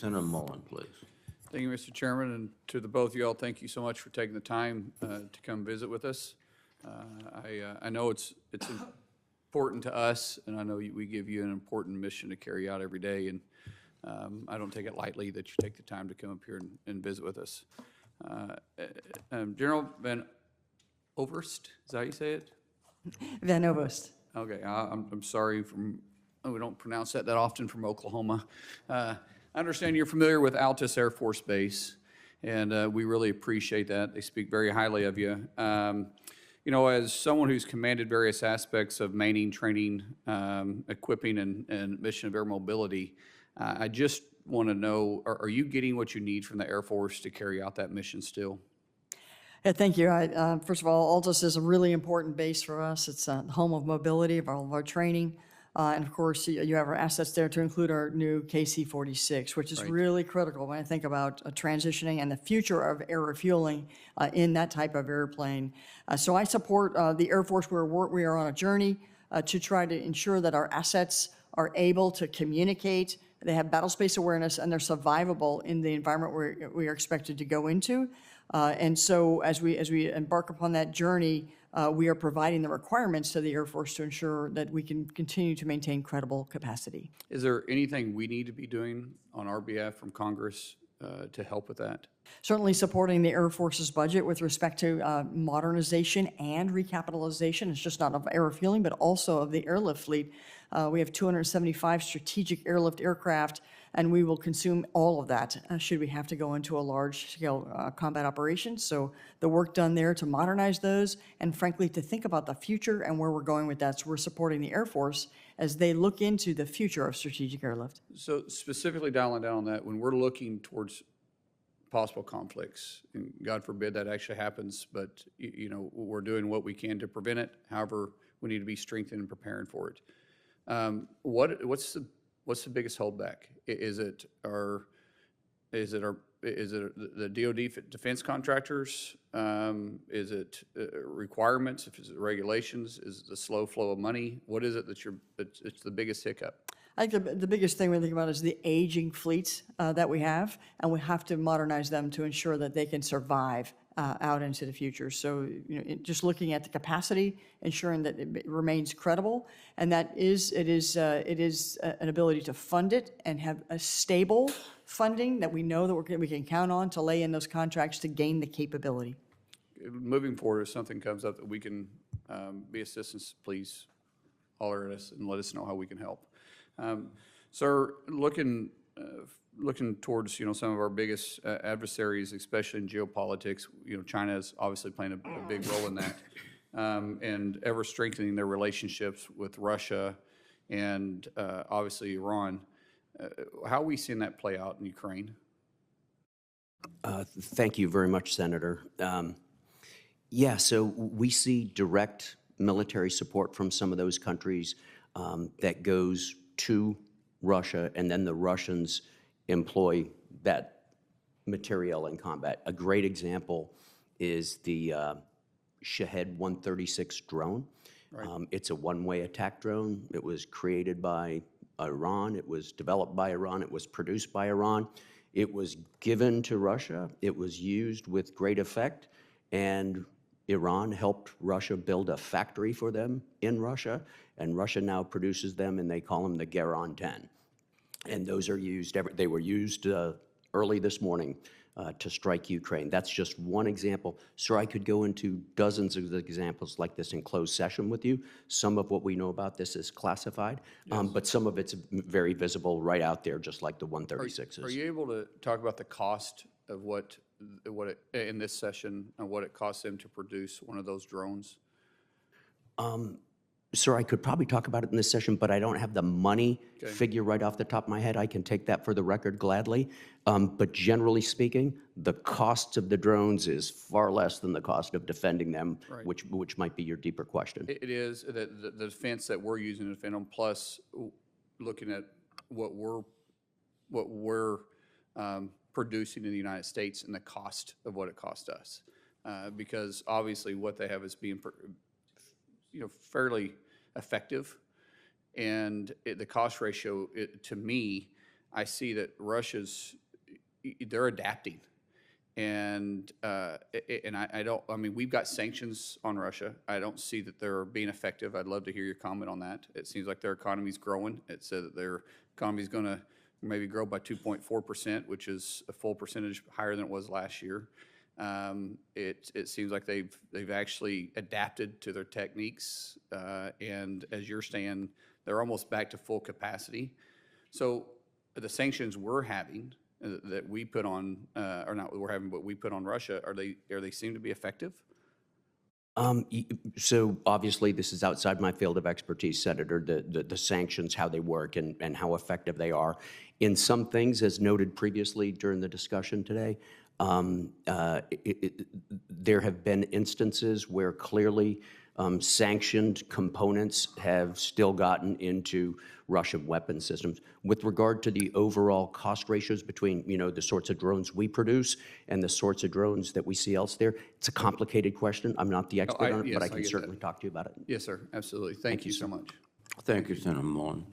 Senator Mullin, please. Thank you, Mr. Chairman, and to the both of y'all, thank you so much for taking the time to come visit with us. I know it's important to us, and I know we give you an important mission to carry out every day, and I don't take it lightly that you take the time to come up here and visit with us. General Van Overst, is that how you say it? Van Overst. Okay, I'm sorry we don't pronounce that often from Oklahoma. I understand you're familiar with Altus Air Force Base, and we really appreciate that. They speak very highly of you. You know, as someone who's commanded various aspects of manning, training, equipping, and mission of air mobility, I just want to know, are you getting what you need from the Air Force to carry out that mission still? Yeah, thank you. First of all, Altus is a really important base for us. It's the home of mobility, of all of our training. And of course, you have our assets there to include our new KC-46, which is really critical when I think about transitioning and the future of air refueling in that type of airplane. So I support the Air Force. We are on a journey to try to ensure that our assets are able to communicate, they have battle space awareness, and they're survivable in the environment we are expected to go into. And so as we embark upon that journey, we are providing the requirements to the Air Force to ensure that we can continue to maintain credible capacity. Is there anything we need to be doing on our behalf from Congress to help with that? Certainly supporting the Air Force's budget with respect to modernization and recapitalization. It's just not of air refueling, but also of the airlift fleet. We have 275 strategic airlift aircraft, and we will consume all of that should we have to go into a large-scale combat operation. So the work done there to modernize those, and frankly, to think about the future and where we're going with that. So we're supporting the Air Force as they look into the future of strategic airlift. So specifically dialing down on that, when we're looking towards possible conflicts, and God forbid that actually happens, but you know, we're doing what we can to prevent it. However, we need to be strengthened and preparing for it. What's the biggest holdback? Is it the DoD defense contractors? Is it requirements? Is it regulations? Is it the slow flow of money? What is it it's the biggest hiccup? I think the biggest thing we think about is the aging fleets that we have, and we have to modernize them to ensure that they can survive out into the future. So, you know, just looking at the capacity, ensuring that it remains credible, and it is an ability to fund it and have a stable funding that we know that we can count on to lay in those contracts to gain the capability. Moving forward, if something comes up that we can be assistance, please holler at us and let us know how we can help. Sir, looking towards, you know, some of our biggest adversaries, especially in geopolitics, you know, China is obviously playing a big role in that, and ever strengthening their relationships with Russia and obviously Iran. How are we seeing that play out in Ukraine? Thank you very much, Senator. Yeah, so we see direct military support from some of those countries that goes to Russia, and then the Russians employ that material in combat. A great example is the Shahed 136 drone. Right. It's a one-way attack drone. It was created by Iran. It was developed by Iran. It was produced by Iran. It was given to Russia. It was used with great effect, and Iran helped Russia build a factory for them in Russia, and Russia now produces them, and they call them the Garon 10. And those are used, they were used early this morning to strike Ukraine. That's just one example. Sir, I could go into dozens of examples like this in closed session with you. Some of what we know about this is classified, yes. But some of it's very visible right out there, just like the 136s. Are you able to talk about the cost of what in this session, and what it costs them to produce one of those drones? Sir, I could probably talk about it in this session, but I don't have the money figure right off the top of my head. I can take that for the record gladly. But generally speaking, the cost of the drones is far less than the cost of defending them, right. which might be your deeper question. It is the defense that we're using to defend them, plus looking at what we're producing in the United States and the cost of what it cost us, because obviously what they have is being, you know, fairly effective, and the cost ratio, to me, I see that they're adapting. And I mean, we've got sanctions on Russia. I don't see that they're being effective. I'd love to hear your comment on that. It seems like their economy's growing. It said that their economy's going to maybe grow by 2.4%, which is a full percentage higher than it was last year. It seems like they've actually adapted to their techniques, and as you're saying, they're almost back to full capacity. So the sanctions we're having that we put on, or not we're having, but we put on Russia, are they seem to be effective? So obviously, this is outside my field of expertise, Senator, the sanctions, how they work and how effective they are. In some things, as noted previously during the discussion today, there have been instances where clearly sanctioned components have still gotten into Russian weapon systems. With regard to the overall cost ratios between, the sorts of drones we produce and the sorts of drones that we see elsewhere, it's a complicated question. I'm not the expert on it, yes, but I I can get certainly that. talk to you about it. Yes, sir. Absolutely. Thank you so much. Thank you, Senator Mullin.